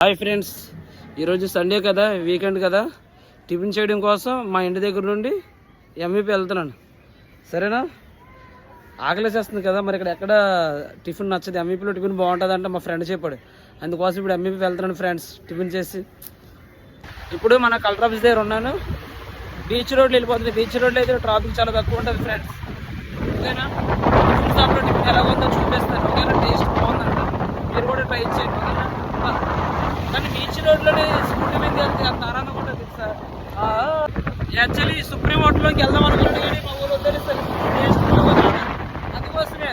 Hi friends, ఈరోజు Sunday కదా, weekend కదా, టిఫిన్ చేయడం కోసం మా ఇంటి దగ్గర నుండి ఎంవీపీ వెళ్తున్నాను. సరేనా? ఆకలేసేస్తుంది కదా, మరి ఇక్కడ ఎక్కడ టిఫిన్ నచ్చదు. ఎంవీపీలో టిఫిన్ బాగుంటుంది అంటే మా ఫ్రెండ్ చెప్పాడు. అందుకోసం ఇప్పుడు ఎంవీపీ వెళ్తున్నాను ఫ్రెండ్స్ టిఫిన్ చేసి. ఇప్పుడు మన కలెక్టర్ ఆఫీస్ దగ్గర ఉన్నాను. బీచ్ రోడ్లో వెళ్ళిపోతుంది. బీచ్ రోడ్లో అయితే ట్రాఫిక్ చాలా తక్కువ ఉంటుంది ఫ్రెండ్స్. ఓకేనా? టిఫిన్ షాప్లో టిఫిన్ ఎలా ఉందో చూపిస్తాను. ఓకేనా? టేస్ట్ బాగుందంట, మీరు కూడా ట్రై చేయండి. ఓకేనా? కానీ బీచ్ రోడ్లోనే స్కూటీ మీద వెళ్తే అంత ఆనందంగా ఉంటుంది సార్. యాక్చువల్లీ సుప్రీం హోటల్లోకి వెళ్దాం అనుకున్నాను, కానీ మా ఊరు వదిలేస్తారు. టేస్ట్ బాగుంది, అందుకోసమే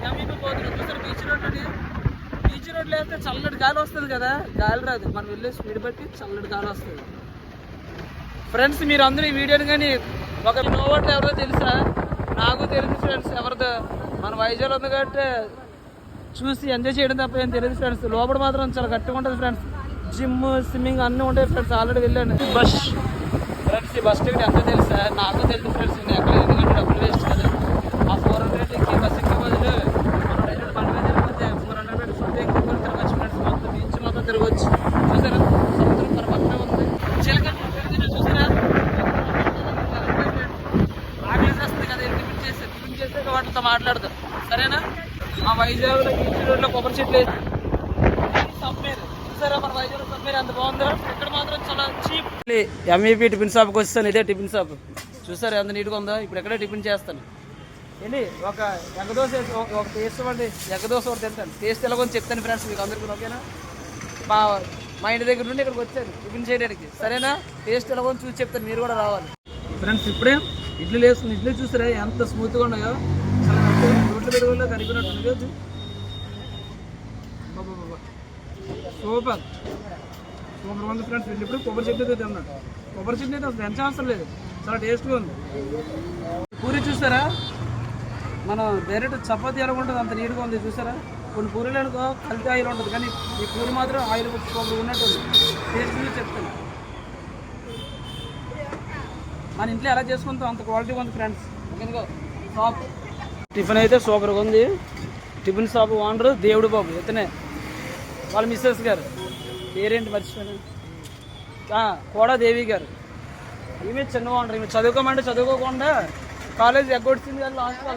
ఎంవీపీ పోతున్నాం. చూసారు బీచ్ రోడ్లోని. బీచ్ రోడ్లో వెళ్తే చల్లటి గాలి వస్తుంది కదా, గాలి రాదు. మనం వెళ్ళే స్పీడ్ బట్టి చల్లటి గాలి వస్తుంది. ఫ్రెండ్స్, మీరు అందరూ ఈ వీడియోని కానీ ఒక నోవట్ ఎవరో తెలుసా? నాకు తెలియదు ఫ్రెండ్స్ ఎవరిదో. మన వైజాగ్ ఉంది కాబట్టి చూసి ఎంజాయ్ చేయడం తప్ప ఏం తెలియదు ఫ్రెండ్స్. లోపల మాత్రం చాలా గట్టిగా ఉంటుంది ఫ్రెండ్స్. జిమ్, స్విమ్మింగ్ అన్నీ ఉంటాయి ఫ్రెండ్స్. ఆల్రెడీ వెళ్ళాను. బస్ ఫ్రెండ్స్, ఈ బస్ టికెట్ ఎంత తెలుసా? నాకు తెలుసు ఫ్రెండ్స్. నేను ఎక్కడ ఎందుకంటే డబ్బులు వేస్ట్ కదా. ఆ 400కి బస్ ఎక్కే బదులు మనం డైరెక్ట్ మన మీద తిరిగితే 400 పెట్టి ఫుడ్ ఎక్కువ తిరగచ్చు ఫ్రెండ్స్. మొత్తం బీచ్ మొత్తం తిరగచ్చు. చూసారా? సముద్రం మన పక్కనే ఉంది. చిలకలు చూసారా? ఆకలేసేస్తుంది కదా, టిఫిన్ చేస్తే వాటితో మాట్లాడతాం. సరేనా? మా వైజాగ్లో బీచ్ రోడ్లో కొబ్బరి చెట్లు సబ్మేర్ చూసారా? మన వైజాగ్లో సబ్మేర్ ఎంత బాగుందో. ఇక్కడ మాత్రం చాలా చీప్. ఎంవీపీ టిఫిన్ షాప్కి వస్తాను. ఇదే టిఫిన్ షాప్. చూసారా ఎంత నీట్గా ఉందో. ఇప్పుడు ఎక్కడే టిఫిన్ చేస్తాను. ఏంటి ఒక ఎగ్గదోశ, ఒక టేస్ట్ ఇవ్వండి. ఎగ్గదోశ ఒకటి తింటాను. టేస్ట్ ఎలాగో చెప్తాను ఫ్రెండ్స్ మీకు అందరికీ. ఓకేనా? మా ఇంటి దగ్గర నుండి ఇక్కడికి వచ్చాను టిఫిన్ చేయడానికి. సరేనా? టేస్ట్ ఎలాగో చూసి చెప్తాను, మీరు కూడా రావాలి ఫ్రెండ్స్. ఇప్పుడే ఇడ్లీ వేస్తుంది. ఇడ్లీ చూసారా ఎంత స్మూత్గా ఉన్నాయో. రోడ్ల పెరుగులో కరిగినట్టు సూపర్ సూపర్ ఉంది ఫ్రెండ్స్. ఇప్పుడు కొబ్బరి చట్నీ అయితే తిన్నాడు. కొబ్బరి చట్నీ అయితే అసలు ఎంత అవసరం లేదు, చాలా టేస్ట్గా ఉంది. పూరి చూసారా? మనం డైరెక్ట్ చపాతీ ఎలా ఉంటుంది అంత నీట్గా ఉంది. చూసారా? కొన్ని పూరీలు అనుకో కల్తీ ఆయిల్ ఉంటుంది, కానీ ఈ పూరి మాత్రం ఆయిల్ కొబ్బరి ఉన్నట్టు ఉంది. టేస్ట్ చెప్తాను. మన ఇంట్లో ఎలా చేసుకుంటాం అంత క్వాలిటీగా ఉంది ఫ్రెండ్స్. ఓకేనా? షాప్ టిఫిన్ అయితే సూపర్గా ఉంది. టిఫిన్ షాప్ ఓనరు దేవుడు బాబు. ఇతనే వాళ్ళ మిస్సెస్ గారు పేరేంటి మర్చిపోయాను, కూడా దేవి గారు. ఈమె చిన్న ఓనర్. ఈమె చదువుకోమంటే చదువుకోకుండా కాలేజ్ ఎగ్గొచ్చింది కానీ లాస్ట్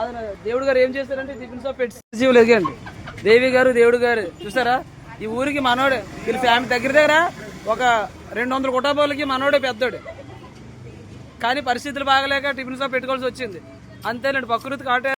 అది దేవుడు గారు ఏం చేశారంటే టిఫిన్ షాప్ పెట్టి జీవులు ఎదిగండి. దేవి గారు దేవుడు గారు చూసారా? ఈ ఊరికి మనోడే. వీళ్ళ ఫ్యామిలీ దగ్గర ఒక 200 కుటుంబాలకి మనోడే పెద్దోడు. కానీ పరిస్థితులు బాగలేక టిఫిన్ షాప్ పెట్టుకోవాల్సి వచ్చింది. అంతేనండి. ప్రకృతి కాటే